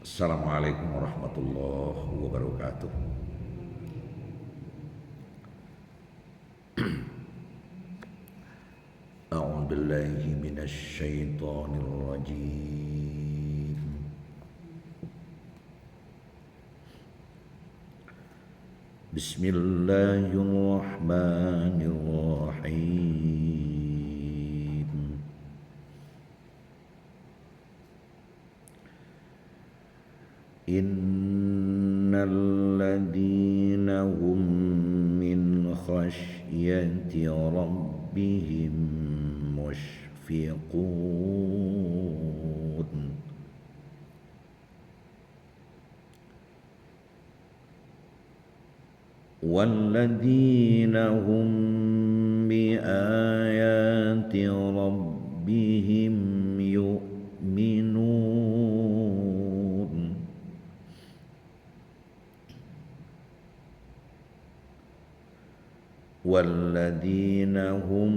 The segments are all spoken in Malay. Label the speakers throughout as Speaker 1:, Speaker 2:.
Speaker 1: Assalamualaikum warahmatullahi wabarakatuh. A'udzu billahi minasy syaithanir rajim. Bismillahirrahmanirrahim. Innal ladzina hum min khasyati rabbihim mushfiqun. والذين هم بآيات ربهم يؤمنون والذين هم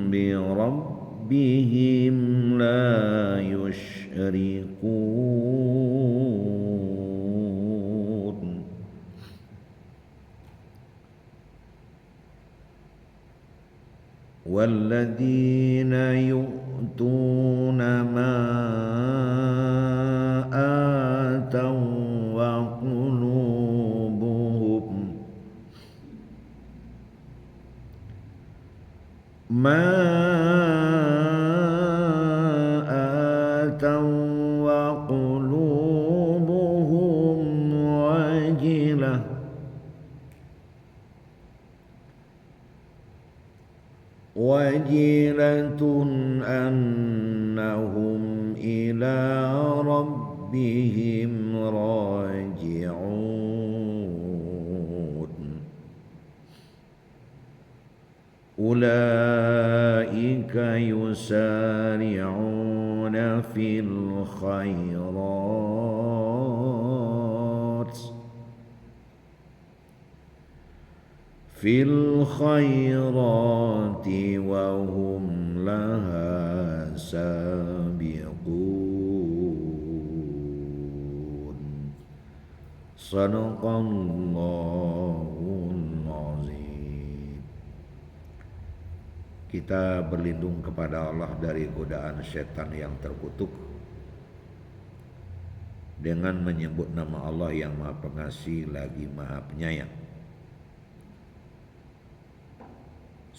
Speaker 1: بربهم لا يشركون والذين يؤتون ما آتوا وقلوبهم وجلة أنهم إلى ربهم راجعون أولئك يسارعون في الخيرات وهم لها سابقون صدق الله العظيم. Kita berlindung kepada Allah dari godaan setan yang terkutuk dengan menyebut nama Allah yang Maha Pengasih lagi Maha Penyayang.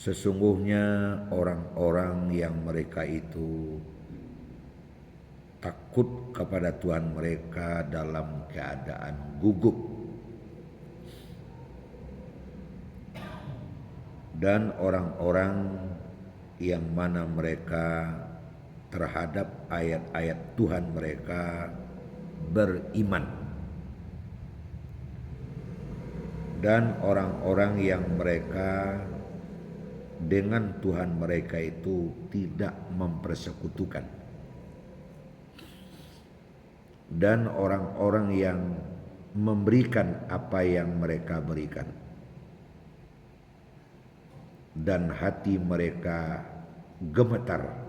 Speaker 1: Sesungguhnya orang-orang yang mereka itu takut kepada Tuhan mereka dalam keadaan gugup, dan orang-orang yang mana mereka terhadap ayat-ayat Tuhan mereka beriman, dan orang-orang yang mereka dengan Tuhan mereka itu tidak mempersekutukan, dan orang-orang yang memberikan apa yang mereka berikan, dan hati mereka gemetar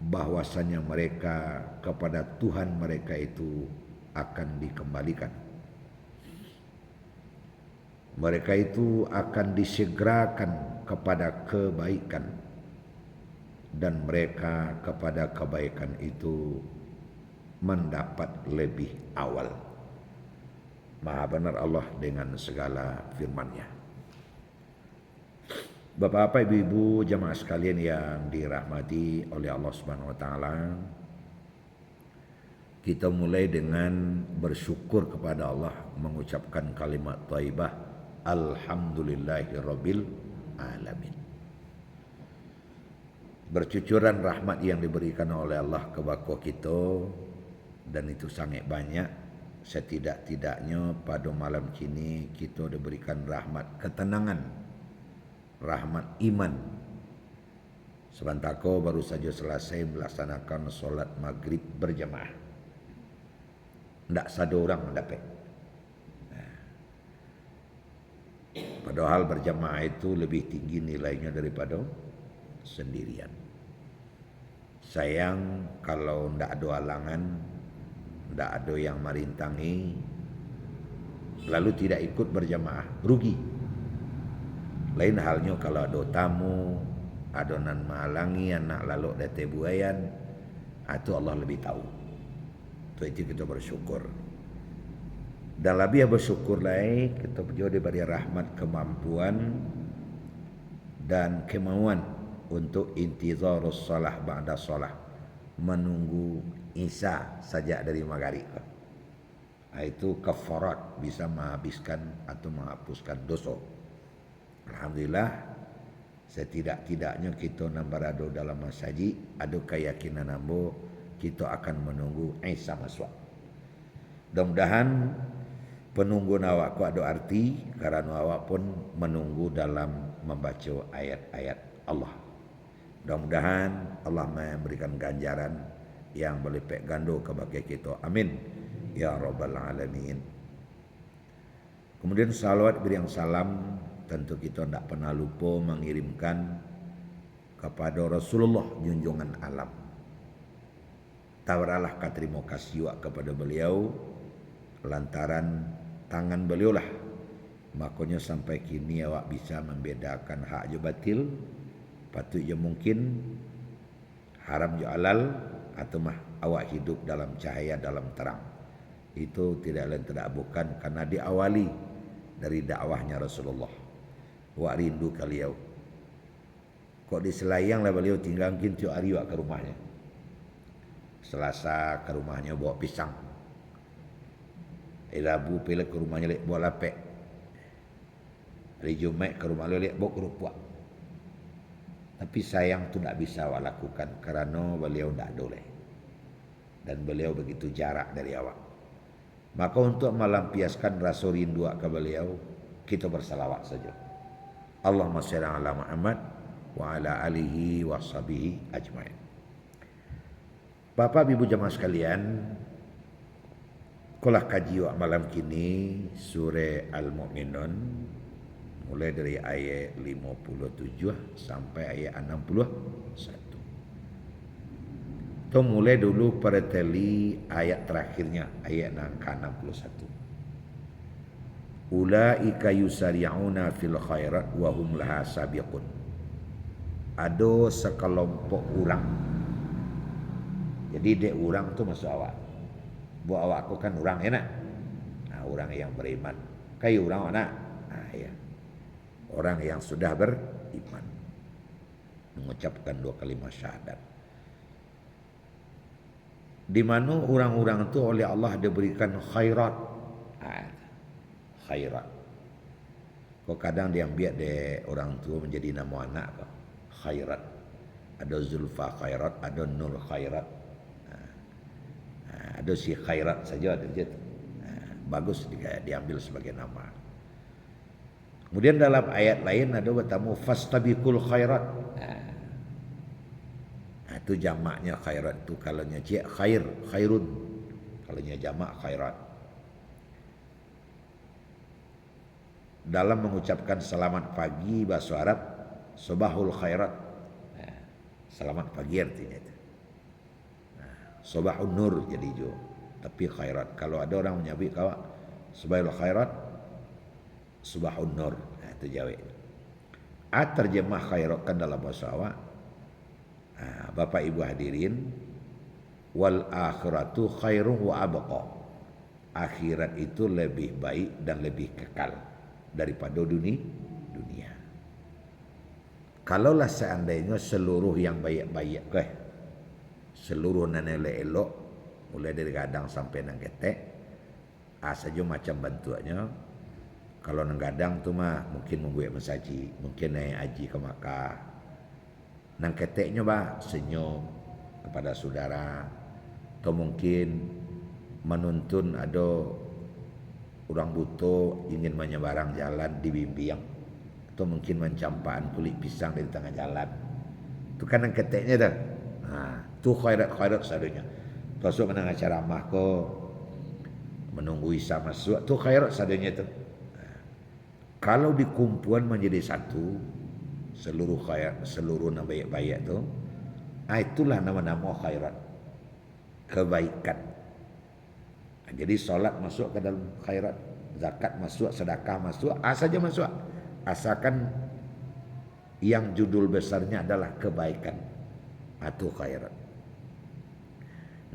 Speaker 1: bahwasanya mereka kepada Tuhan mereka itu akan dikembalikan. Mereka itu akan disegerakan kepada kebaikan, dan mereka kepada kebaikan itu mendapat lebih awal. Maha benar Allah dengan segala firman-Nya. Bapak-bapak, ibu-ibu, jamaah sekalian yang dirahmati oleh Allah Subhanahu wa taala. Kita mulai dengan bersyukur kepada Allah, mengucapkan kalimat thayyibah alhamdulillahirabbil alamin. Bercucuran rahmat yang diberikan oleh Allah kepada kita, dan itu sangat banyak. Setidak-tidaknya pada malam kini kita diberikan rahmat ketenangan, rahmat iman. Sebentar baru saja selesai melaksanakan solat maghrib berjamaah. Tidak ada orang dapat. Padahal berjamaah itu lebih tinggi nilainya daripada sendirian. Sayang kalau ndak ada halangan, ndak ada yang merintangi, lalu tidak ikut berjamaah, rugi. Lain halnya kalau ada tamu, ada nan menghalangi anak lalu dete buayan, itu Allah lebih tahu. Itu kita bersyukur. Dan lebih bersyukur lagi kita berjauh daripada rahmat, kemampuan dan kemauan untuk intizarus salah ba'da salah, menunggu Isya sajak dari maghrib. Itu kafarat, bisa menghabiskan atau menghapuskan dosa. Alhamdulillah, setidak-tidaknya kita nak berada dalam masjid, ada keyakinan nambo kita akan menunggu Isya masuk. Mudah-mudahan penunggu awak ku ada arti, kerana awak pun menunggu dalam membaca ayat-ayat Allah. Mudah-mudahan Allah memberikan ganjaran yang berlipat ganda kepada kita. Amin ya rabbal alamin. Kemudian salawat beri yang salam tentu kita tidak pernah lupa mengirimkan kepada Rasulullah junjungan alam. Tawaralah terima kasih kepada beliau lantaran tangan beliau lah makanya sampai kini awak bisa membedakan hak je batil, patut je mungkin, haram je halal, atau mah awak hidup dalam cahaya, dalam terang. Itu tidak lain tidak bukan karena diawali dari dakwahnya Rasulullah. Awak rindu kaliau. Kok di Selayang lah beliau tinggal mungkin tiap hari awak ke rumahnya. Selasa ke rumahnya bawa pisang. Rabu pelak ke rumahnya lek bawa lapek. Hari Jumat ke rumah lek bawa kerupuk. Tapi sayang tu tak bisa awak lakukan kerana beliau tak boleh. Dan beliau begitu jarak dari awak. Maka untuk melampiaskan rasa rindu ke beliau, kita bersalawat saja. Allahumma shalli ala Muhammad wa ala alihi wa sahbihi ajmain. Bapak Ibu jemaah sekalian, kulah kaji malam kini surah Al-Mu'minun mulai dari ayat 57 sampai ayat 61. Kita mulai dulu pada tali ayat terakhirnya, ayat angka 61. Ulaika yusari'una fil khairat wa hum laha sabiqun. Ada sekelompok orang. Jadi dek orang tu masuk awak. Buat awak aku kan orang enak. Orang yang beriman. Kayak orang mana? Ya. Orang yang sudah beriman. Mengucapkan 2 kalimat syahadat. Di mana orang-orang itu oleh Allah diberikan khairat. Khairat. Kok kadang dia ambil de orang tua menjadi nama anak kok. Khairat. Ada Zulfa khairat, ada Nur khairat. Ada si khairat saja ada je. Bagus diambil sebagai nama. Kemudian dalam ayat lain ada bertamu fastabiqul khairat. Itu jamaknya khairat tu, kalau nya cik khair, khairun. Kalau nya jamak khairat. Dalam mengucapkan selamat pagi bahasa Arab sabahul khairat. Selamat pagi artinya itu. Sabahun nur jadi jo. Tapi khairat. Kalau ada orang menyebut kau sabahul khairat, sabahun nur. Itu jawab. Terjemah khairat kan dalam bahasa awak. Bapak Ibu hadirin, wal akhiratu khairun wa abqa. Akhirat itu lebih baik dan lebih kekal daripada dunia. Kalaulah seandainya seluruh yang baik-baik seluruh nan elok mulai dari gadang sampai nang ketek, saja macam bentuknya. Kalau nang gadang tu mah mungkin membuat mensaji, mungkin naik haji ke Makkah. Nang keteknya senyum kepada saudara, atau mungkin menuntun ada orang buta ingin menyeberang jalan di bimbing, atau mungkin mencampakkan kulit pisang di tengah jalan. Itu kan nang keteknya dah. Tu khairat sadunya. Masuk menang acara ceramah ko menunggu Isa masuk, tu khairat sadunya tu. Kalau dikumpulan menjadi satu, seluruh khairat, seluruh yang baik-baik tu, Itulah nama-nama khairat, kebaikan. Jadi solat masuk ke dalam khairat, zakat masuk, sedekah masuk, saja masuk. Asalkan yang judul besarnya adalah kebaikan atau khairat.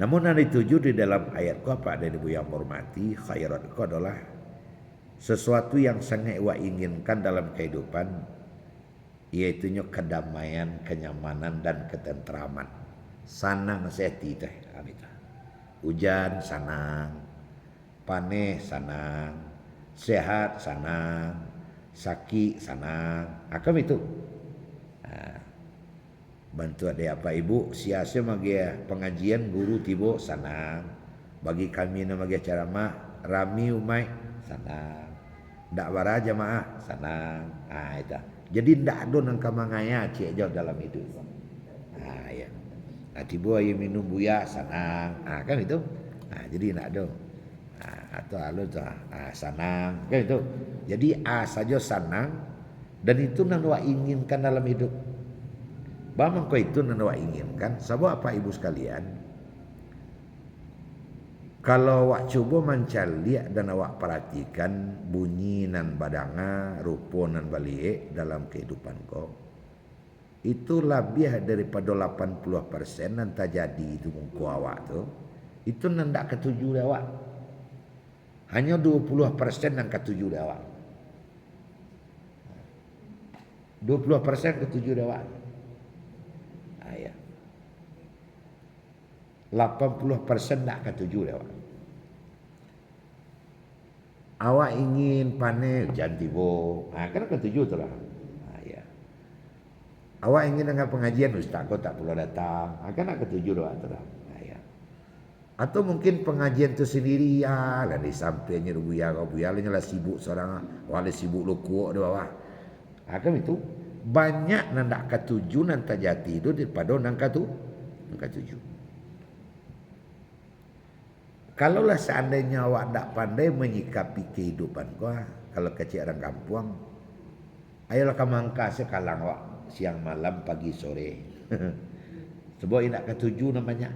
Speaker 1: Namun yang dituju di dalam ayat ku apa ada ibu yang hormati, khairat ku adalah sesuatu yang sangat wa inginkan dalam kehidupan, yaitunya kedamaian, kenyamanan dan ketentraman. Sanang seti teh abita. Hujan sanang, paneh sanang, sehat sanang, sakit sanang. Akam itu. Bantu ada apa ibu sia-sia magi pengajian guru tibo sanang. Bagi kami nama magi ceramah rami umai sanang. Ndak wara jamaah sanang. Itu. Jadi ndak ada nang kamangaya cik jauh dalam hidup. Ya. Tibo ayo minum buya sanang. Kan itu. Jadi ndak ada. Atau alu sanang. Kan itu. Jadi saja sanang dan itu nang wa inginkan dalam hidup. Bagaimana kau itu nanda inginkan? Sebab apa ibu sekalian? Kalau awak cuba mencari dan awak perhatikan bunyi nan badanga, rupa nan balik dalam kehidupan kau, itu lebih daripada 80% nan terjadi itu muka awak tu, itu nanda ketujuh awak. Hanya 20% yang ketujuh awak. 20% ketujuh awak. 80% nak ketujuh awak. Awak ingin panen hujan tiba. Kan ketujuh tu lah. Ya. Awak ingin dengan pengajian ustaz kau tak perlu datang. Kan nak ketujuh awak tu lah. Ya. Atau mungkin pengajian tu sendiri lah di sampingnya buya kau buya lah sibuk seorang, wala sibuk lokok di bawah. Kan itu banyak nan nak ketujuh nan terjadi itu daripada nan ketujuh. Kalaulah seandainya awak tak pandai menyikapi kehidupan kau, kalau kecil orang kampung, ayolah kamangka sekalang awak siang malam pagi sore. Sebab ini nak ketujuh namanya.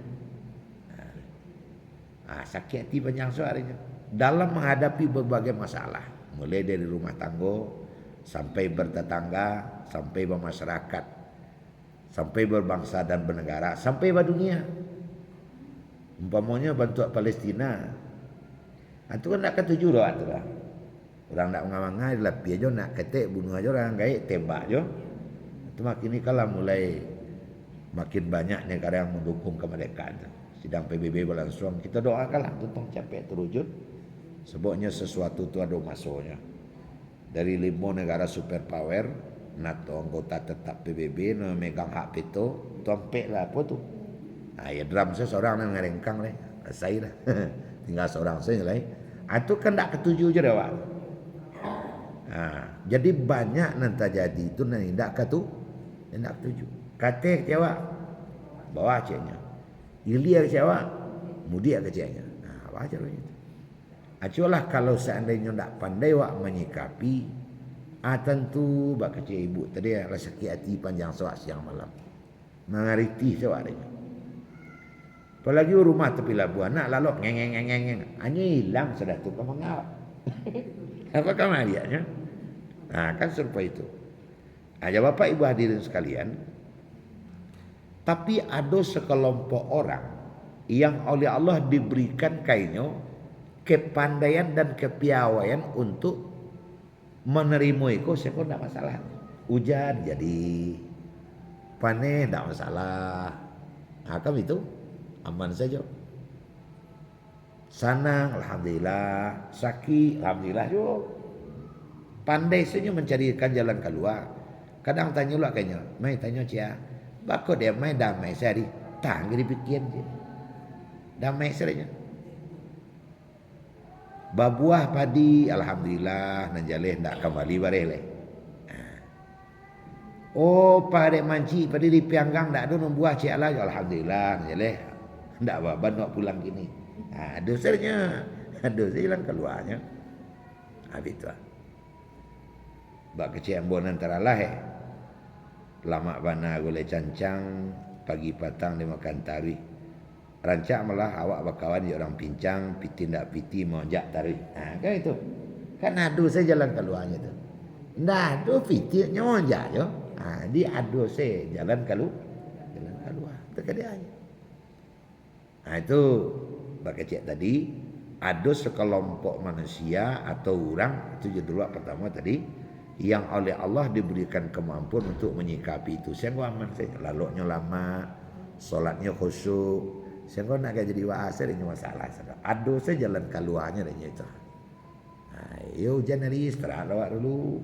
Speaker 1: Sakit hati banyak soalnya. Dalam menghadapi berbagai masalah, mulai dari rumah tangga, sampai bertetangga, sampai bermasyarakat, sampai berbangsa dan bernegara, sampai berdunia. Umpamanya bantu Palestina. Itu kan nak ketujuh dah tu lah. Orang nak mengamangai lebih aja nak ketek bunuh aja orang gaib tembak aja. Itu makin ni kalau mulai makin banyak negara yang mendukung kemerdekaan. Sidang PBB berlangsung, kita doakanlah tentang capai terwujud. Sebabnya sesuatu tu ada masanya. Dari 5 negara superpower, NATO anggota tetap PBB memegang hak veto, tompek lah apa tu. Ya drum saya seorang yang ngerengkang lah, saya lah, tinggal seorang saya lah. Itu kan tak ketujuh je dah awak. Jadi banyak nanti jadi itu nanti tak ketujuh. Kata kecewa, bawa ceknya. Ilia kecewa, mudia keceknya. Wajar itu. Aculah kalau seandainya tak pandai awak menyikapi, tentu bak kecil ibu tadi lah sakit hati panjang soal siang malam. Mengariti soalnya. Apalagi rumah tepi labuan nak lalu ngeng. Hanya hilang sudah tu kau mengawak. Apa kamu lihatnya? Kan serupa itu. Ya Bapak Ibu hadirin sekalian. Tapi ada sekelompok orang yang oleh Allah diberikan kainnya kepandaian dan kepiawaian untuk menerima itu sekor tidak masalah. Hujan jadi panen tidak masalah. Kan itu aman saja. Sanang alhamdulillah, sakit alhamdulillah juga. Pandai saja mencarikan jalan keluar. Kadang tanya lu kayaknya, mai tanya cia, bako dia mai damai sehari, tang dipikir je. Damai saja. Babuah padi alhamdulillah nanjaleh ndak kembali bareleh. Oh pada manci pada di pianggang ndak ada membuah cia lagi alhamdulillah nanjaleh. Ndak apa nak pulang gini. Dosanya dosa hilang keluarnya. Habis tu. Bak kecil ambon antara lah lama bana gule cancang pagi petang dia makan tarih. Rancak malah awak bakawan dia orang pincang, tindak piti mau jak tarih. Kan itu. Kan adu saya jalan keluarnya tu. Ndak adu piti nyonja yo. Dia adu saya jalan keluar. Itu keadaannya. Itu bagi cik tadi, ada sekelompok manusia atau orang, itu judul pertama tadi, yang oleh Allah diberikan kemampuan untuk menyikapi itu. Sehingga aman saja, laloknya lama, solatnya khusyuk. Sehingga nak jadi wa'asir ini masalah. Ada saja jalan keluarnya dan itu. Yo hujan hari istirahat awak dulu.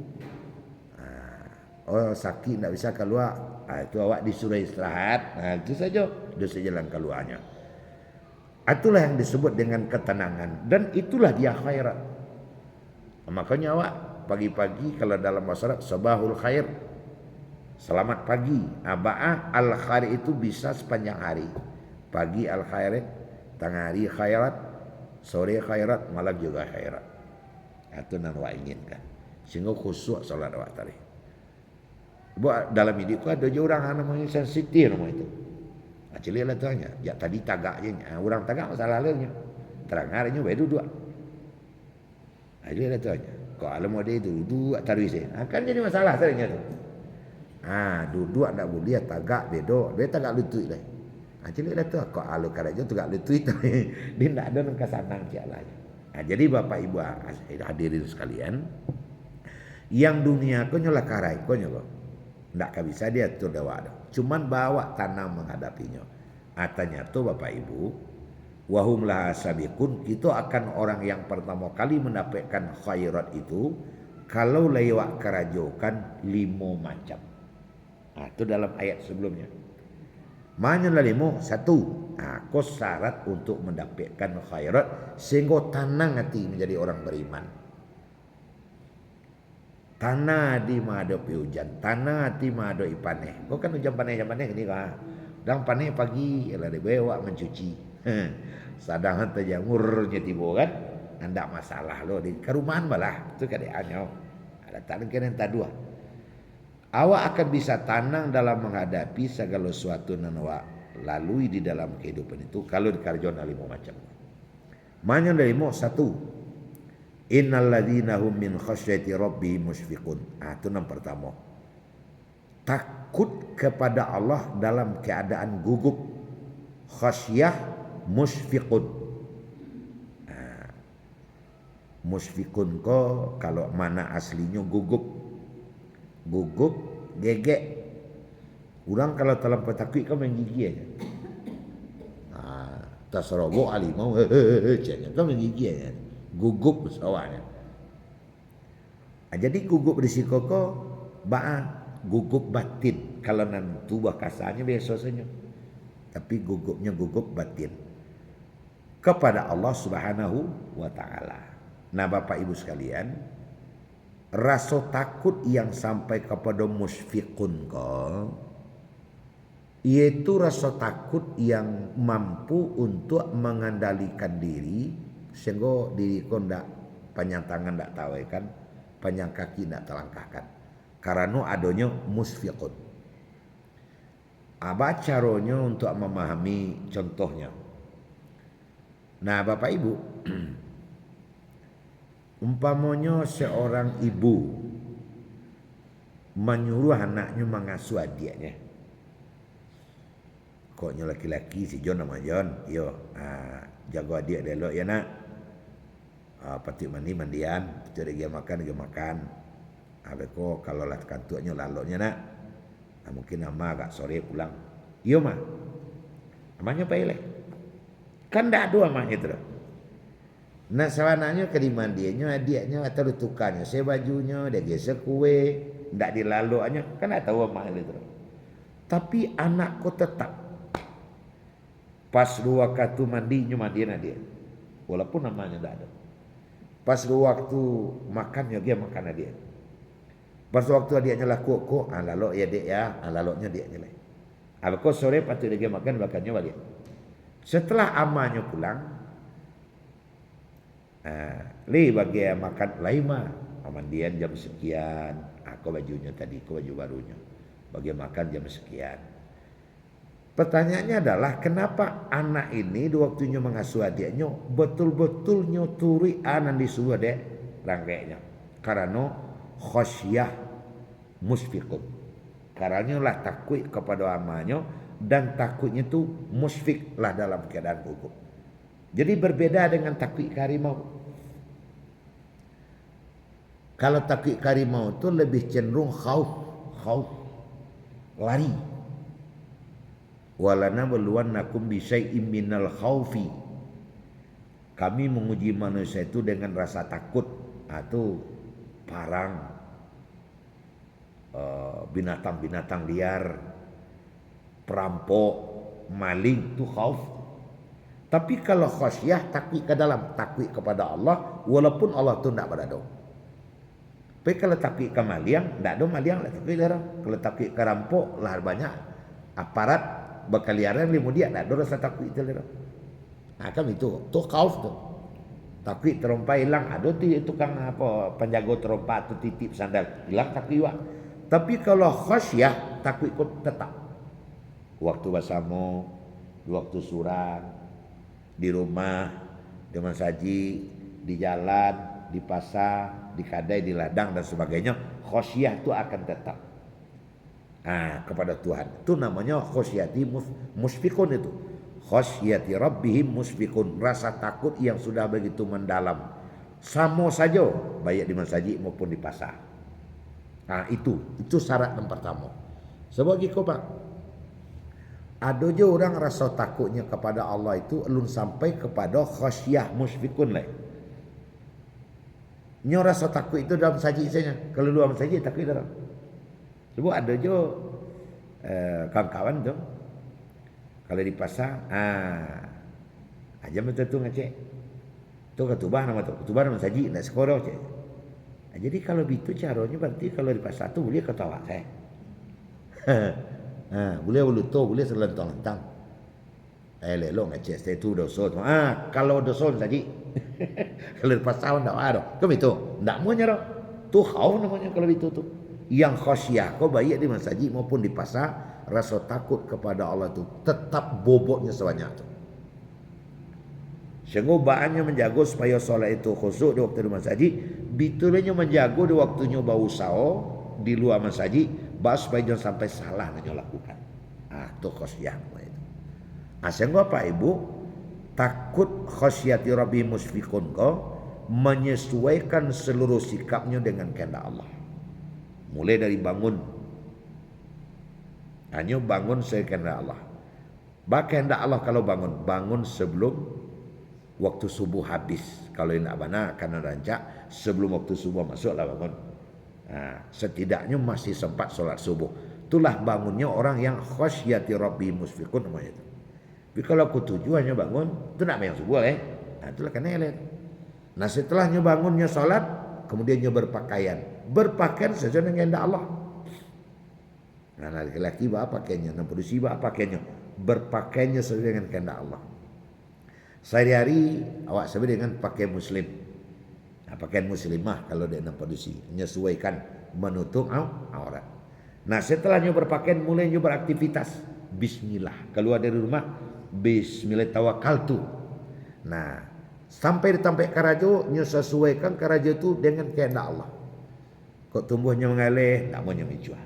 Speaker 1: Oh sakit tak bisa keluar, itu awak disuruh istirahat. Itu saja, dosa jalan keluarnya. Itulah yang disebut dengan ketenangan, dan itulah dia khairat. Makanya awak pagi-pagi kalau dalam masyarakat sabahul khair, selamat pagi. Ba'ah al khair itu bisa sepanjang hari. Pagi al khairat, tengah hari khairat, sore khairat, malam juga khairat. Itu yang awak inginkan. Sehingga khusyuk salat awak tadi. Buat dalam hidupku ada je orang namanya sensitif nama itu. Cili lah tuanya. Ya tadi tagak je. Orang tagak masalah lainnya. Terang harinya baik duduk. Cili lah tuanya. Kau alam ada itu duduk taruh isi. Kan jadi masalah seringnya tu. Duduk tak boleh tagak bedo. Dia tagak lutut lah. Cili lah tu. Kau alam kerajaan tagak lutut. Dia tak ada nak kesanang cialanya. Jadi Bapak Ibu hadirin sekalian, yang dunia kau nyolah karai kau nyolah. Tak bisa dia tu dawa. Cuman bawa tanam menghadapinya. Atanya tu Bapak Ibu, wahum laha sabiqun, kita akan orang yang pertama kali mendapatkan khairat itu kalau lewat kerajokan 5 macam. Itu dalam ayat sebelumnya. Manyalah 5, 1. Kau syarat untuk mendapatkan khairat sehingga tanang hati menjadi orang beriman. Tanah di menghadapi hujan, tanah hati menghadapi panen. Kau kan hujan panen ni kah? Dan panen pagi ialah dibawa mencuci. Sadang hantar jamurnya tiba kan? Anda masalah lo di kerumahan malah tu keadaannya. Ada tanah kena tak dua. Awak akan bisa tanang dalam menghadapi segala sesuatu yang awak lalui di dalam kehidupan itu kalau dikarjon 5 macam. Mana 5? 1. Innal ladzina hum min khasyati rabbihim musyfiqun. Itu yang pertama. Takut kepada Allah dalam keadaan gugup. Khasyah musyfiqun. Musyfiqun ko kalau mana aslinya gugup. Gugup, gegek. Orang kalau terlampau takut kau main gigi aja. Tasrogo alimau kau main gigi aja. Gugup awaknya. Jadi gugup risiko ko gugup batin. Kalau nan tubuh kasarnya biasanya. Tapi gugupnya gugup batin kepada Allah Subhanahu wa taala. Nah, Bapak Ibu sekalian, rasa takut yang sampai kepada musyfiqun ko, yaitu rasa takut yang mampu untuk mengendalikan diri sehingga diri kau ndak panjang tangan ndak tawaikan, panjang kaki ndak terlangkahkan. Karena adanya musfiqun. Apa caranya untuk memahami contohnya? Nah, Bapak Ibu, umpamanya seorang ibu menyuruh anaknya mengasuh adiknya. Koknya laki-laki si John nama John, jaga adik delok ya nak. Pati mandian, pati dia makan. Abeko kalau lah kantuknya laloknya nak. Mungkin ama agak sore pulang. Iyo mah. Amanya paileh. Kan dak ada amanya tu. Nah sawananya ke dimandiannya adiknya atau tukarnya saya bajunya, dia gesek kue, ndak dilaloknya, kan tak tahu amah itu. Tapi anakku tetap pas 2 waktu mandinya mandian dia. Walaupun namanya ndak ada. Pas 2 waktu makannya dia makan dia. Pas waktu dia nyala kok lalok ya dek ya, laloknya dia nyala. Abang sore patut dia makan makannya balik. Setelah amanya pulang, li bagi makan lain mah, mandian jam sekian, aku bajunya tadi, aku baju barunya, bagi makan jam sekian. Pertanyaannya adalah kenapa anak ini di waktunya mengasuh adiknya betul-betul nyoturi anan disuruh dek rangkainya. Karena khosyah musfiqun. Karena lah takut kepada amanya dan takutnya itu musfik lah dalam keadaan gugup. Jadi berbeda dengan takut harimau. Kalau takut harimau itu lebih cenderung khauf, lari. Walana waluwannakum bisyai'im minal khaufi. Kami menguji manusia itu dengan rasa takut atau parang, binatang-binatang liar, perampok, maling itu khauf. Tapi kalau khasyah takut ke dalam, takut kepada Allah walaupun Allah tu tidak berada. Tapi kalau takut ke maliang, tidak ada maliang lah takut dia. Kalau takut ke rampok lah banyak aparat berkeliaran limu dia tak ada rasa takut itu lah. Nah kan itu tu khauf tu. Takut terompa hilang, ada tu tukang apa penjaga terompa tu titip sandal hilang takut juga. Tapi kalau khasyah takut ikut tetap. Waktu bersama, waktu surang, di rumah, di masaji, di jalan, di pasar, di kedai, di ladang dan sebagainya, khasyah tu akan tetap. Kepada Tuhan. Itu namanya khosyati musfikun itu. Khosyati rabbihim musfikun. Rasa takut yang sudah begitu mendalam. Sama saja baik di masjid maupun di pasar. Itu syarat yang pertama. Sebab gitu Pak. Ada je orang rasa takutnya kepada Allah itu belum sampai kepada khosyah musfikun lah. Nyo rasa takut itu dalam masjid saja. Kalau luar masjid takut dalam. Sebab ada je kawan-kawan tu kalau di pasar aja betul tu ngecek tu ketubah nama tu ketubah nama saji nak sekolah cek. Jadi kalau begitu caranya berarti kalau di pasar tu boleh ketawa saya. Boleh uluto boleh selentang-lentang. Lelo ngecek saya tu dosa tu. Kalau dosa saji. Kalau di pasar ndak ada. Kau itu ndak mau nyaro. Tu khauf namanya kalau itu tu. Yang khasyah kau baik di masjid maupun di pasar rasa takut kepada Allah tu tetap bobotnya sebanyak tu. Sehingga bahannya menjaga supaya solat itu khusyuk di waktu di masjid, bitulnya menjaga di waktunya bau sao di luar masjid, supaya jangan sampai salah yang lakukan. Tu khasyah itu. Sehingga apa ibu takut khasyati rabbi musfikun kau menyesuaikan seluruh sikapnya dengan kehendak Allah. Mulai dari bangun. Hanya bangun sekehendak Allah. Kehendak Allah kalau bangun sebelum waktu subuh habis. Kalau nak bana akan rancak sebelum waktu subuh masuklah bangun. Setidaknya masih sempat solat subuh. Itulah bangunnya orang yang khasyati rabbi musfikun namanya itu. Tapi kalau tujuannya bangun, itu nak yang subuh itulah kena elit. Nah setelahnya bangunnya solat, kemudian dia berpakaian sesuai dengan kehendak Allah. Nah laki-laki apa pakaiannya, produksi apa pakaiannya, berpakaiannya sesuai dengan kehendak Allah. Sehari-hari awak sebut dengan pakaian muslim. Pakaian muslimah kalau dia produksi, menyesuaikan menutup aurat. Nah setelahnya berpakaian mulainya beraktivitas. Bismillah, keluar dari rumah bismillah tawakkaltu. Nah sampai ditampai karajo sesuaikan karajo itu dengan kehendak Allah. Kok tumbuhnya mengalih, tak mau nyamicua.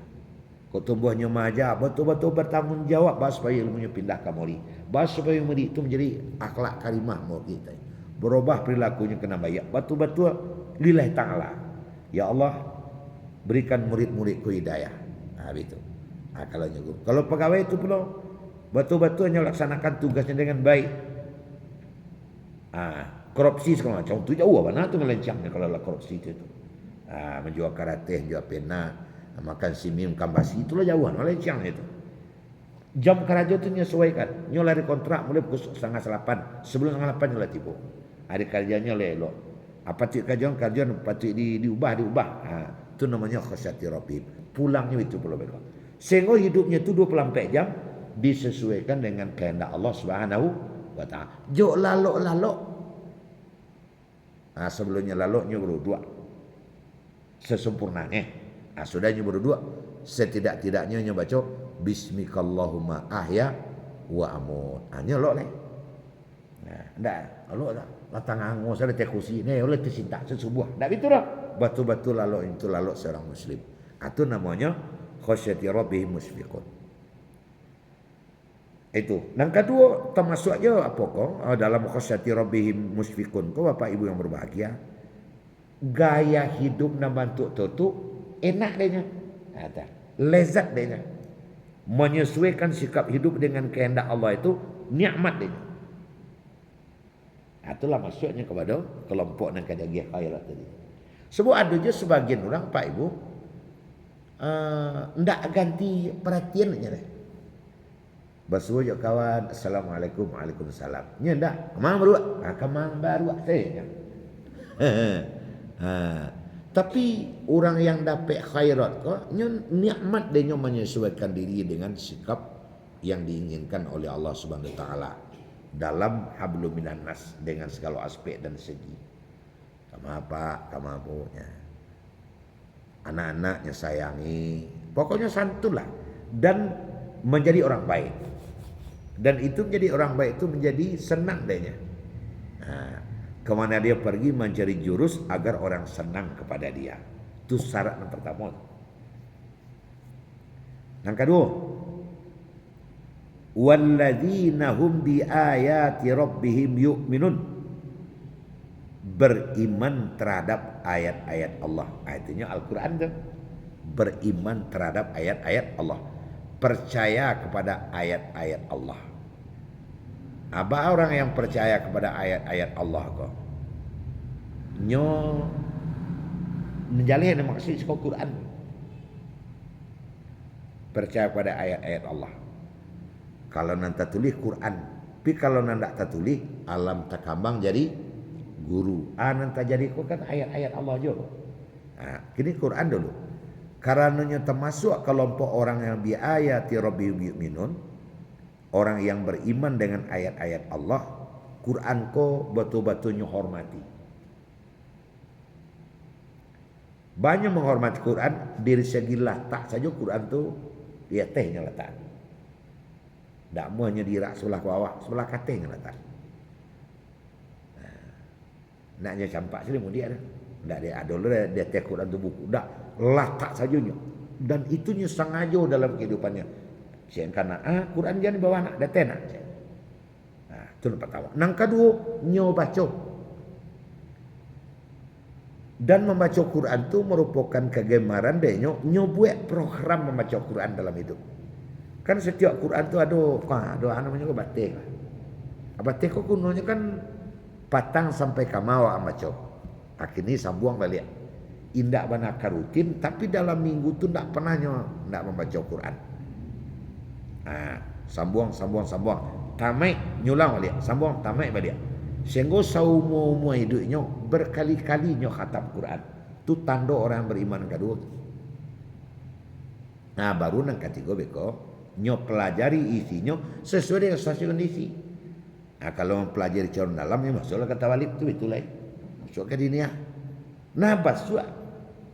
Speaker 1: Kok tumbuhnya majah, betul-betul bertanggung jawab supaya ilmunya pindah ke mori. Supaya mori itu menjadi akhlak karimah mau kita. Berubah perilakunya kena baik. Betul-betul lillahi ta'ala. Ya Allah, berikan murid-muridku hidayah. Begitu. Kalau pegawai itu pula betul-betul hanya laksanakan tugasnya dengan baik. Korupsi segala macam tu jauh mana tu melencangnya kalau korupsi itu. Menjual karateh, menjual pena, makan simim, kambasi, itulah jauhan, melencang itu. Jam kerja itu menyesuaikan. Nyo lari kontrak mulai pukul 7:30. Sebelum 7:30 nyo tipu. Hari kerjanya elok. Apa tu kerjaan patut diubah. Itu namanya khasyati rabbih. Pulangnya itu pula mereka. Sehingga hidupnya itu 24 jam disesuaikan dengan kehendak Allah Subhanahu wa taala. Jo lalok. Sebelumnya laloknya berdua. Sesempurnanya. Sudahnya berdua. Setidak-tidaknya baca bismikallahumma ahya wa amut. Nyolok leh. Nah, ndak alok dah. Latang angus ada kursi ni oleh tersinta sesubuh. Ndak gitu dah. Betul-betul lalu itu lalu seorang muslim. Itu namanya khasyati rabbihim musfiqun. Itu. Yang kedua termasuk aja apa kau dalam khasyati rabbihim musfiqun. Kau Bapak Ibu yang berbahagia, gaya hidup dan bentuk tu enak dehnya. Ada. Lezat dehnya. Menyesuaikan sikap hidup dengan kehendak Allah itu nikmat dehnya. Itulah maksudnya kepada kelompok yang kadang-kadang khairat tadi. Sebab ada je sebagian orang Pak Ibu ndak ganti perhatiannya deh. Basuh je kawan, assalamualaikum, waalaikumsalam. Nya ndak, kemang baru, kemang baru saya. Tapi orang yang dapat khairat kok, nya nikmat dia menyesuaikan diri dengan sikap yang diinginkan oleh Allah Subhanahu Wa Taala dalam hablum minan nas dengan segala aspek dan segi. Kama apa, kama abunya. Anak-anaknya sayangi, pokoknya santunlah dan menjadi orang baik. Dan itu menjadi orang baik itu menjadi senang dehnya. Kemana dia pergi mencari jurus agar orang senang kepada dia. Itu syarat yang pertama. Yang kedua, walladzina hum bi ayati rabbihim yu'minun. Beriman terhadap ayat-ayat Allah. Artinya Al-Quran kan. Beriman terhadap ayat-ayat Allah. Percaya kepada ayat-ayat Allah. Apa orang yang percaya kepada ayat-ayat Allah kok? Nyo menjalin yang maksud sekolah Quran. Percaya kepada ayat-ayat Allah. Kalau nanti tulis Quran, tapi kalau nanti tulis alam takambang jadi guru. Nanti jadi kok kan ayat-ayat Allah juga. Kini Quran dulu. Karenanya termasuk kelompok orang yang bi ayati rabbihim yu'minun, orang yang beriman dengan ayat-ayat Allah, Quran ko betul-betulnya hormati. Banyak menghormati Quran dari segi letak saja Quran tu dia tehnya letak. Tak muanya di rak sebelah bawah, sebelah katanya letak. Naknya campak sini dia dah. Tak dia ada dia teh Quran tu buku. Tak letak sajunya. Dan itunya sengaja dalam kehidupannya. Saya karena Quran jangan bawa anak datang nak. Itu yang pertama. Yang kedua, nyo baca. Dan membaca Quran itu merupakan kegemaran dia nyo buat program membaca Quran dalam hidup. Kan setiap Quran tu ada namanya ko batik. Batik ko kunonnya kan patang sampai kamawa baca. Akhirnya sambung balik. Indak banyak rutin tapi dalam minggu tu ndak pernah ndak membaca Quran. Sambung. Tamai nyulang balik. Sambung tamai balik. Sehingga saumu hidupnya berkali-kali nyo khatam Quran. Itu tanda orang beriman kedua. Baru nang ketiga beko nyo pelajari isinya sesuai dengan situasi kondisi. Kalau mempelajari cara dalamnya masuklah kata walid tu itulah. Masuk ke dunia. Basua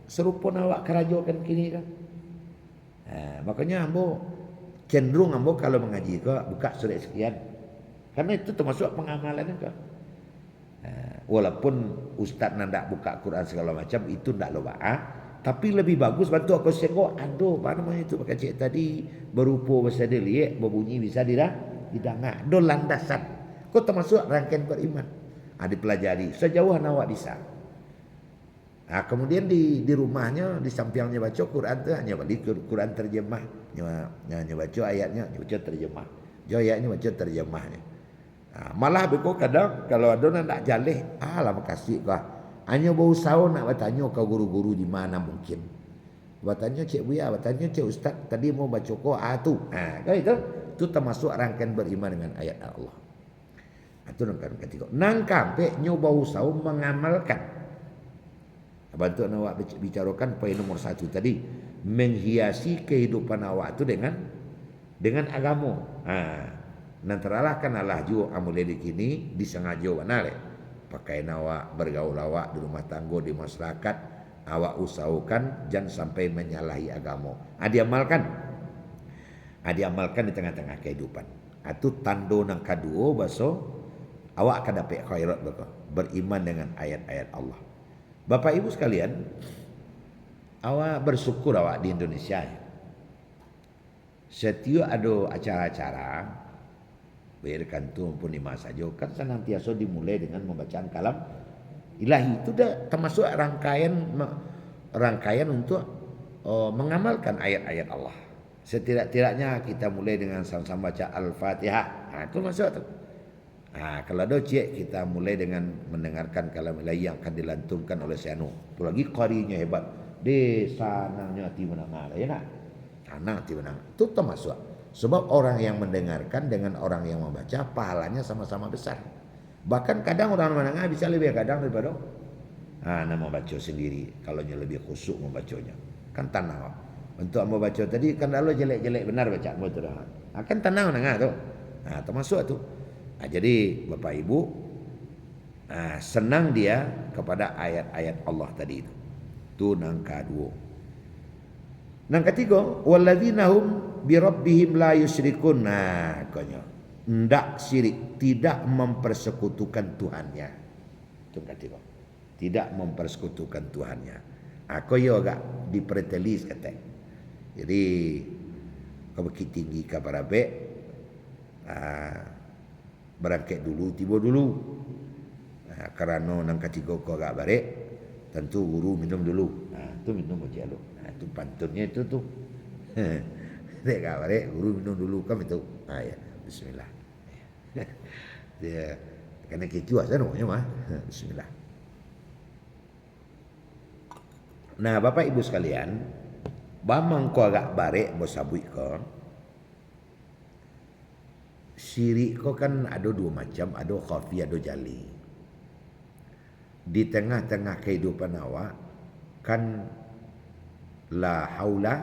Speaker 1: serupa awak kerajokan kini kan. Makanya ambo cenderung ambo kalau mengaji kok buka surat sekian. Karena itu termasuk pengamalan itu. Walaupun ustaz nandak buka Quran segala macam itu ndak loba. Tapi lebih bagus bantu aku sengok apa namanya itu pakai cik tadi berupa bahasa dia berbunyi bisa didangak. Do landasan. Kau termasuk rangkaian beriman. Dipelajari sejauh awak bisa. Kemudian di rumahnya di sampingnya baca Quran tu hanya balik Quran terjemah. Hanya baca ayatnya, baca terjemah. Ayatnya baca terjemahnya. Malah beko kadang kalau ada nak jalih, lama kasih kah. Hanya berusaha nak bertanya ke guru-guru di mana mungkin. Bertanya Cik Buya, bertanya Cik Ustaz, tadi mau baca ko tu. Kan itu termasuk rangkaian beriman dengan ayat Allah. Itu rangkaian ketiga. Nang kampe nyoba usaha mengamalkan. Bantu awak bicarakan poin nomor 1 tadi, menghiasi kehidupan awak itu dengan agama. Nantaralah kan Allah juga amule di kini disengaja wanale. Pakai awak bergaul awak di rumah tangga di masyarakat, awak usahakan jangan sampai menyalahi agama. Diamalkan di tengah-tengah kehidupan. Itu tando nang kedua baso awak akan dapat khairat beriman dengan ayat-ayat Allah. Bapak Ibu sekalian, awak bersyukur awak di Indonesia. Setiap ada acara-acara berkantung pun di masa saja kan senantiasa dimulai dengan membacaan kalam ilahi. Itu dah termasuk rangkaian untuk mengamalkan ayat-ayat Allah. Setidak-tidaknya kita mulai dengan sama-sama baca Al-Fatihah. Itu masuk tu. Kalau ada cik kita mulai dengan mendengarkan kalam ilahi yang akan dilantunkan oleh Syanu. Itu lagi qarinya hebat. Sanangnya hati menang. Ya nak? Sanang hati menang. Itu termasuk. Sebab orang yang mendengarkan dengan orang yang membaca pahalanya sama-sama besar. Bahkan kadang orang menengah bisa lebih kadang daripada nama baca sendiri. Kalau lebih khusyuk membacanya. Kan tenang. Untuk membaca tadi kan kalau jelek-jelek benar baca betul dah. Kan tenang menengah tu. Termasuk tu. Jadi Bapak Ibu senang dia kepada ayat-ayat Allah tadi itu. Tu nang kedua. Nang ketiga, walladzina hum bi rabbihim la yusyrikun. Konyo. Ndak syirik, tidak mempersekutukan Tuhannya. Itu ketiga. Tidak mempersekutukan Tuhannya. Aku yo agak dipretelis kata. Jadi kau beki tinggi kabar abe berangkat dulu, tiba dulu. Kerana nang ketiga kau agak barek, tentu guru minum dulu. Tu minum baca dulu. Itu pantunnya itu tu. Dek agak barek, guru minum dulu kan itu. Ya, bismillah. Dia kena kecuah sana mah. Bismillah. Nah, Bapak Ibu sekalian, bamang ko agak barek bosabui ko. Syirik ko kan ada dua macam, ada khafi, ada jali. Di tengah-tengah kehidupan awak kan la haula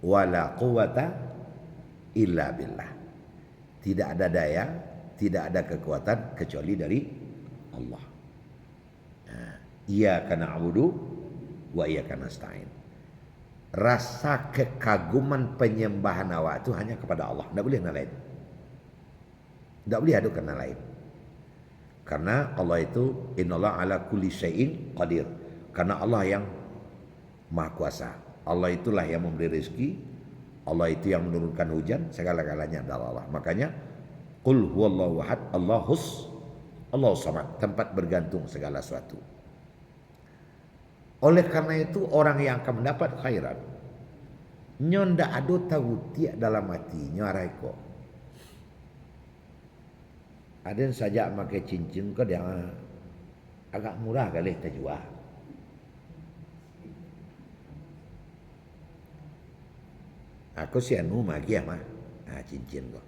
Speaker 1: wala quwata illa billah. Tidak ada daya, tidak ada kekuatan kecuali dari Allah. Iyyaka na'budu wa iyyaka nasta'in. Rasa kekaguman penyembahan awak itu hanya kepada Allah, tidak boleh yang lain. Tidak boleh ada kena lain. Karena Allah itu innallaha ala kulli syai'in qadir. Karena Allah yang Maha Kuasa. Allah itulah yang memberi rezeki. Allah itu yang menurunkan hujan, segala-galanya adalah Allah. Makanya qul huwallahu ahad, Allahus samad, tempat bergantung segala sesuatu. Oleh karena itu orang yang akan mendapat khairat ndak ada tahu tiak dalam hatinya araiko. Ada yang saja pakai cincin ke dia agak murah kali terjual. Aku si anu magi mah. Cincin kok.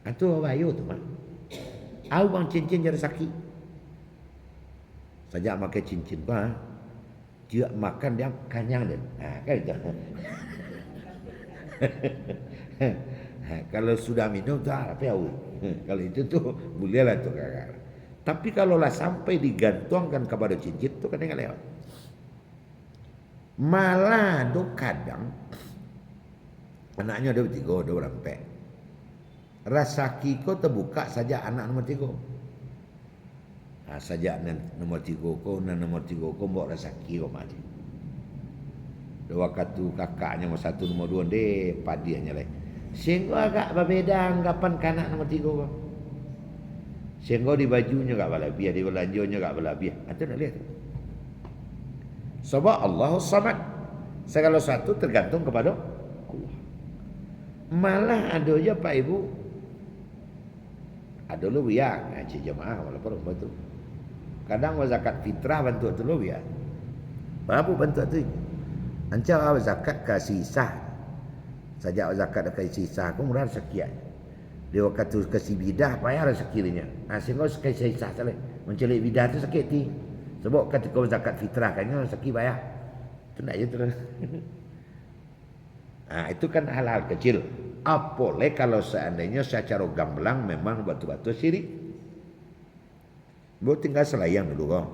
Speaker 1: Atu bayu tu mah. Au bang cincin jadi sakit. Saja pakai cincin bah. Dia makan dia kanyang dia. Kan itu. Kalau sudah minum tu apa ya? Kalau itu tu bolehlah tu kakak. Tapi kalau lah sampai digantungkan kepada cincin tu kan enggak lewat. Malah do kadang anaknya ada tiga, ada orang pek. Rasa kiko terbuka saja anak nomor tiga. Saja nomor tiga ko, nomor tiga ko bawa rasa kiko mati. Dua katu kakaknya nomor satu, nomor dua deh padiannya lagi. Sehingga agak berbeda anggapan kanak nomor tiga ko. Sehingga di bajunya agak berlebihan, di belanjanya agak berlebihan. Itu nak lihat. Sebab Allahus Samad. Segala sesuatu tergantung kepada Allah. Malah ada je Pak Ibu. Ada lu ya, ngaji jemaah walaupun betul. Kadang zakat fitrah bantu tu lu ya. Berapa bantu tu? Anca zakat kasih sah. Sajak zakat kasih sah aku murah sekian. Dia waktu kasih bidah payah sekiranya. Sehingga kasih sah salah. Mencelik bidah tu sakit ti. Sebab ketika zakat fitrah kan sakit payah. Tu nak je terus. Itu kan hal-hal kecil. Apalagi kalau seandainya secara gamblang memang batu-batu syirik. Baru tinggal selayang dulu kau.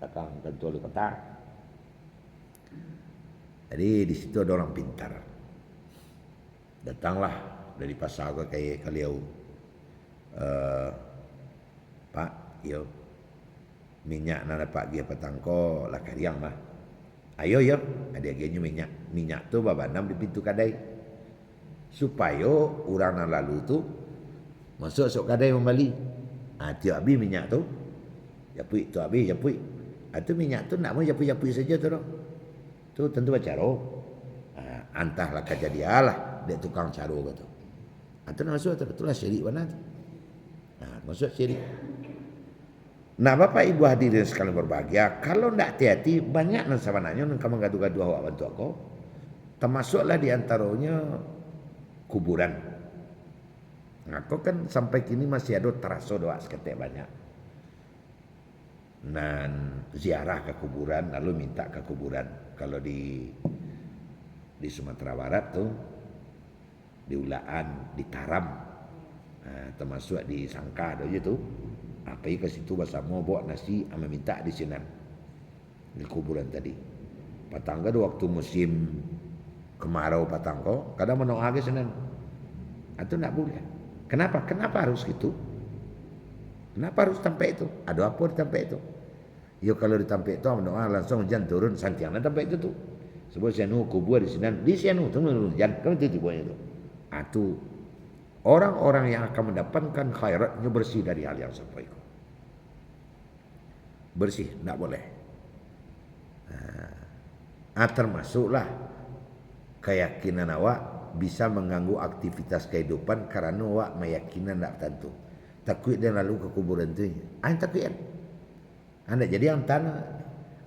Speaker 1: Takkan tentu oleh kata. Jadi di situ ada orang pintar. Datanglah dari pasar ke kayak kaliau. Pak, yo minyak na dapat dia petangko lah kariang mah. Ayo yo, ada gianya minyak. Minyak tu babanam di pintu kedai. Supaya orang yang lalu tu masuk kedai membeli. Tiap habis minyak tu, japui tu habis japui. Itu minyak tu nak mau japui saja tu dong. Tu tentu bacaro. Antahlah kejadian lah dia tukang caro gitu. Itu masuk tu, itulah syirik mana tu. Masuk syirik. Nah, Bapak Ibu hadirin sekalian berbahagia, kalau ndak hati-hati banyak nan sabananya nan kamu gaduh-gaduh awak bantu aku. Termasuklah di antaranya kuburan. Nah, kau kan sampai kini masih ada terasa doa seketik banyak. Dan ziarah ke kuburan lalu minta ke kuburan. Kalau di Sumatera Barat tuh di Ulaan, di Taram, termasuk di Sangka ada je tu. Apa ke situ bersama bawa nasi sama minta di sini di kuburan tadi. Patangga waktu musim kemarau patangko, kadang mendoa ke sana. Itu tak boleh. Kenapa? Kenapa harus gitu? Kenapa harus sampai itu? Ada apa di tempat itu? Ya kalau di tempat itu mendoa langsung hujan turun santiang di tempat itu tu. Sebab sianu kubur di sianu turun hujan kan itu tibuannya tu. Itu orang-orang yang akan mendapatkan khairatnya bersih dari hal yang sampai itu. Bersih, tak boleh. Termasuklah keyakinan awak bisa mengganggu aktivitas kehidupan karena awak meyakinan tak tentu. Takut dia lalu ke kuburan tu. Takut kan? Anda jadi yang tanah.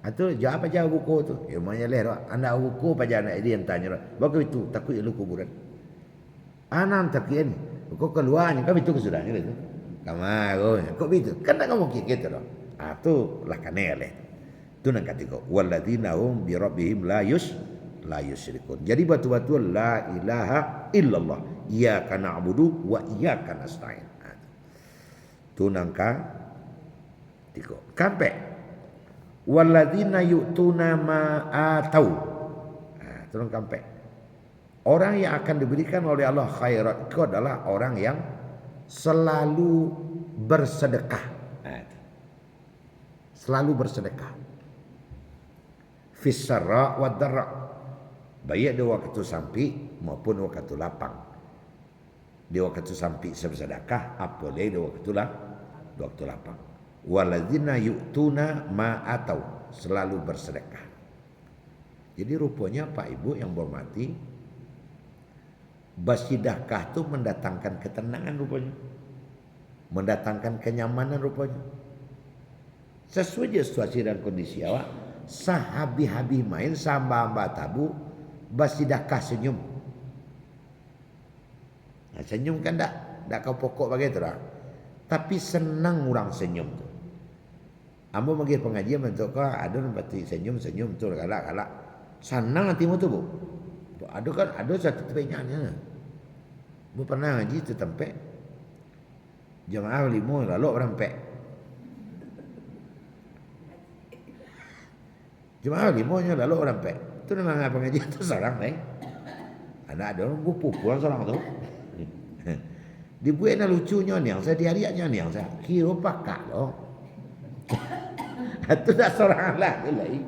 Speaker 1: Itu jawab aja buku tu. Ya maknanya leh. Anda buku apa aja anak dia yang tanya. Bagus itu takut lalu kuburan. Anak takut ni. Kau keluarnya kau itu kesudahnya itu. Kamu kau itu kan tak mungkin gitu loh. Itu lah kanele. Itu nang kata kau. Walladzina hum bi rabbihim la yusyrikun. Jadi batu-batu la ilaha illallah. Iyyaka na'budu wa iyyaka nasta'in. Itu nang tiko. Kampe. Walladzina yu'tuna ma atau. Itu nang kampe. Orang yang akan diberikan oleh Allah khairat itu adalah orang yang selalu bersedekah. Selalu bersedekah. Fis-sarra wa dharra. Baik di waktu sampi maupun waktu lapang. Di waktu sampi bersedekah, apalagi di waktu lapang. Waladzina yu'tuna ma atau. Selalu bersedekah. Jadi rupanya Pak Ibu yang berhormati, bersedekah itu mendatangkan ketenangan rupanya. Mendatangkan kenyamanan rupanya. Sesuai situasi dan kondisi awak, sahabi-habi main samba-amba tabu, bersedekah senyum. Nah, senyum kan tak kau pokok bagai tu lah. Tapi senang orang senyum tu. Ambo bagi pengajian bentuk kau ada berarti senyum tu galak. Senang hatimu tu bu. Ada satu tempatnya. Bu pernah ngaji tu tempat. Jemaah 5 lalu orang pek. Jemaah 5 lalu orang pek. Itu memang pengajian tu seorang Anak ada orang buku pulang seorang tu. Dibuat lucunya ni yang saya diariaknya ni yang saya kira pakak loh. Itu dah seorang lah tu lagi.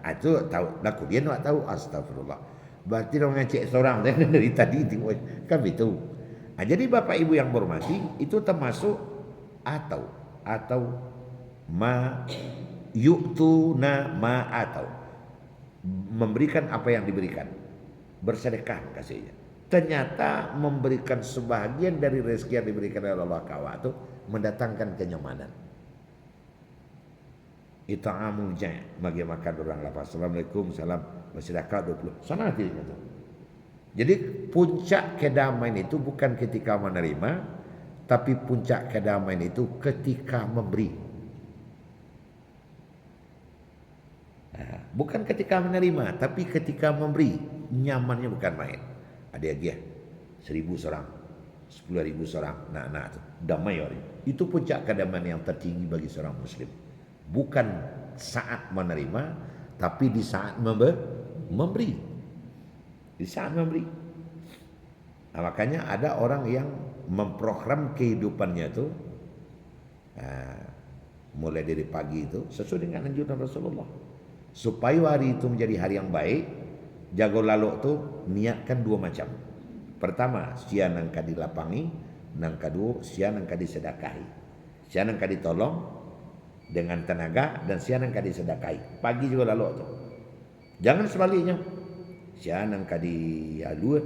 Speaker 1: Itu tahu laku dia nak tahu astagfirullah. Berarti orang ngecek seorang dari tadi kan itu. Jadi Bapak Ibu yang berhormati itu termasuk atau ma yu'tuna ma atau memberikan apa yang diberikan. Bersedekah kasihnya. Ternyata memberikan sebahagian dari rezeki yang diberikan oleh Allah kawa itu mendatangkan kenyamanan. Ita'amul ja' bagi makan orang lapar. Assalamualaikum, salam bersedekah 20. Sana hati itu. Jadi puncak kedamaian itu bukan ketika menerima, tapi puncak kedamaian itu ketika memberi. Bukan ketika menerima, tapi ketika memberi. Nyamannya bukan main. Ada dia 1,000 orang, 10,000 orang, nak tu damai orang. Itu puncak kedamaian yang tertinggi bagi seorang Muslim. Bukan saat menerima, tapi di saat memberi. Di saat memberi. Nah, makanya ada orang yang memprogram kehidupannya itu mulai dari pagi itu sesuai dengan anjuran Rasulullah. Supaya hari itu menjadi hari yang baik, jago lalok tu niatkan dua macam. Pertama, siang nangka dilapangi, nang kedua siang nangka disedekahi. Siang nangka ditolong dengan tenaga dan siang nangka disedekahi. Pagi juga lalok tu. Jangan sebaliknya. Siang nangka dialu.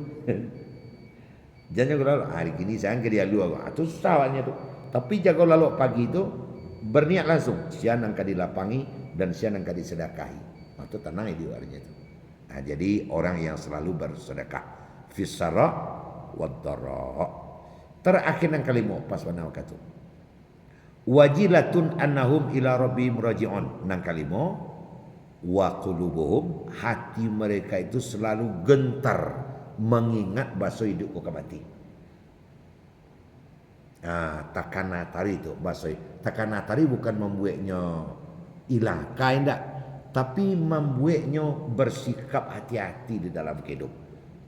Speaker 1: Jangan jago lalok hari ini siang ke dialu. Itu susah awalnya tu. Tapi jago lalok pagi itu berniat langsung siang nangka dilapangi dan siang nangka disedekahi. Itu tenang di luarnya itu. Nah, jadi orang yang selalu bersedekah fisara wadara. Terakhir yang kelima pas wana waktu. Wajilatun annahum ila rabbihim raji'un. Nang kelima wa qulubuhum, hati mereka itu selalu gentar mengingat bahasa hidup ke mati. Takana tari itu bahasa. Takana tari bukan membuatnya hilang, kain tak, tapi membuatnya bersikap hati-hati di dalam hidup.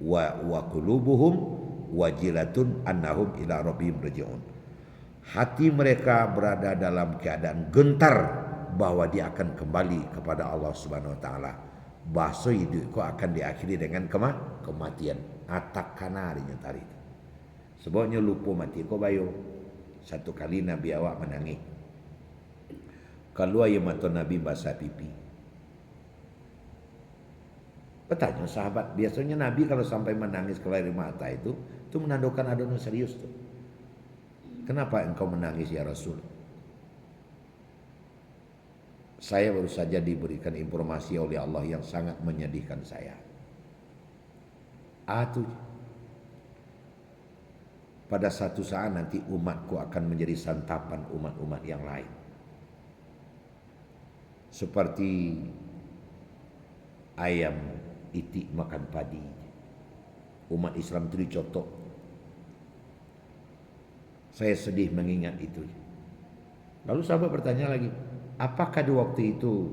Speaker 1: Wa qulubuhum wajilatun annahum ila rabbihim raji'un. Hati mereka berada dalam keadaan gentar bahwa dia akan kembali kepada Allah Subhanahu wa taala. Bahasa hidup kau akan diakhiri dengan kematian. Takana harinya tari itu. Sebabnya lupa mati kau bayo. Satu kali Nabi awak menangis. Keluar air mata Nabi basah pipi. Bertanya sahabat, biasanya Nabi kalau sampai menangis keluar air mata itu menandakan adanya serius tu. Kenapa engkau menangis ya Rasul? Saya baru saja diberikan informasi oleh Allah yang sangat menyedihkan saya. Pada satu saat nanti umatku akan menjadi santapan umat-umat yang lain. Seperti ayam itik makan padi. Umat Islam itu dicotok. Saya sedih mengingat itu. Lalu sahabat bertanya lagi, apakah di waktu itu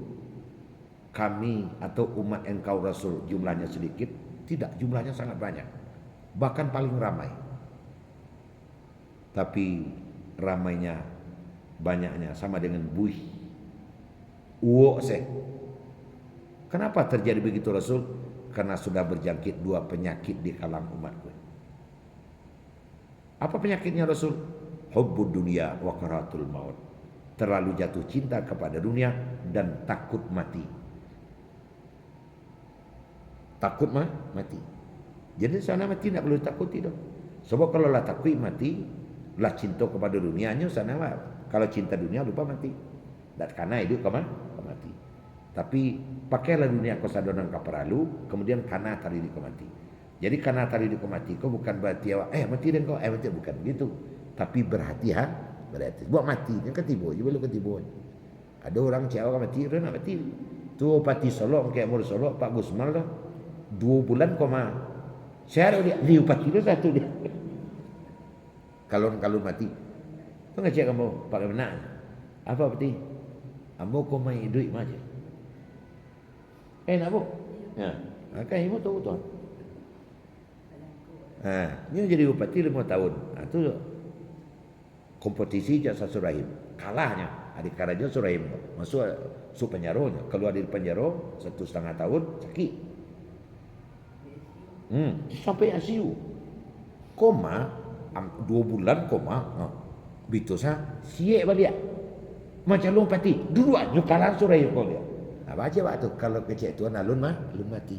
Speaker 1: kami atau umat engkau Rasul jumlahnya sedikit? Tidak, jumlahnya sangat banyak. Bahkan paling ramai. Tapi ramainya banyaknya sama dengan buih. Uok seh. Kenapa terjadi begitu Rasul? Karena sudah berjangkit dua penyakit di kalangan umatku. Apa penyakitnya Rasul? Hubbud dunia wa karatul maut. Terlalu jatuh cinta kepada dunia dan takut mati. Takut mati. Jadi sana mati tak perlu takut tidak. Sebab kalau lah takut mati, lah cinta kepada dunianya sana lah. Kalau cinta dunia lupa mati. Dan karena hidup ke mati. Tapi pakailah dunia kau sadonan kau perlu, kemudian karena tari di kau mati. Jadi karena tari di kau mati, kau bukan berarti awak mati dan kau mati, bukan gitu. Tapi berhati-hati. Buat mati yang ketiba, je belum ketiba. Ada orang cakap mati, dia nak mati. Tu pati solok kayak mur solok Pak Gusmal dah. 2 bulan koma. Saya dia upati tu satu dia. Kalau mati. Tu ngajak kamu Pak benar. Apa peti? Ambo kau mai duit maje. Nak bu? Ya. Kan ibu tahu tu. Ni jadi bupati 5 tahun. Tu kompetisi Jaksa Surahim. Kalahnya adik Karaja Surahim. Masuk penjara, keluar dari penjara 1,5 tahun sakit. Sampai ICU. Koma 2 bulan koma. Bitu siap balik. Macam lu pati. Dulu aja kalah Surahim kau dia. Baca waktu kalau kecil tuan alun mati.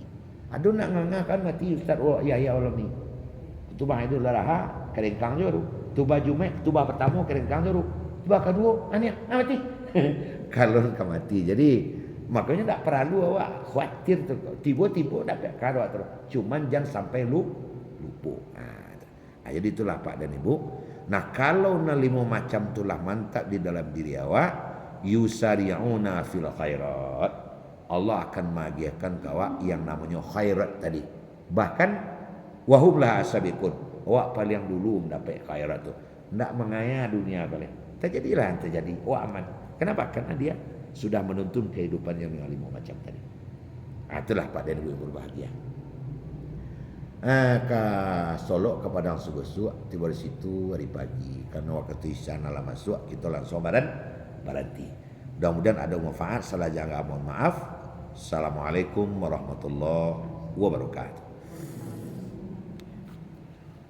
Speaker 1: Aduh nak ngangahkan mati Ustaz Yahya Alam ni. Tu bah itu laraha kerengkang je tu. Tu baju mek, tu bah pertama kerengkang je tu. Tu bah kedua mati. Kalau kau mati. Jadi makanya tak perlu awak khawatir tu. Tiba-tiba dapat karo terus. Cuman jangan sampai lupa. Jadi itulah Pak dan Ibu. Nah, kalau 5 macam itulah mantap di dalam diri awak, yusari'una fil khairat. Allah akan mengagiahkan kawak yang namanya khairat tadi. Bahkan wahum la asabiqun. Awak paling dulu mendapat khairat tu. Tidak mengaya dunia balik. Terjadilah yang terjadi. Awak aman. Kenapa? Karena dia sudah menuntun kehidupan yang 5 macam tadi. Itulah Pak dan Ibu berbahagia. Ke Solo ke Padang Sugosua, tiba di situ hari pagi karena waktu isya nala masuk kita langsung berhenti. Mudah-mudahan ada manfaat. Salah jangan mohon maaf. Assalamualaikum warahmatullahi wabarakatuh.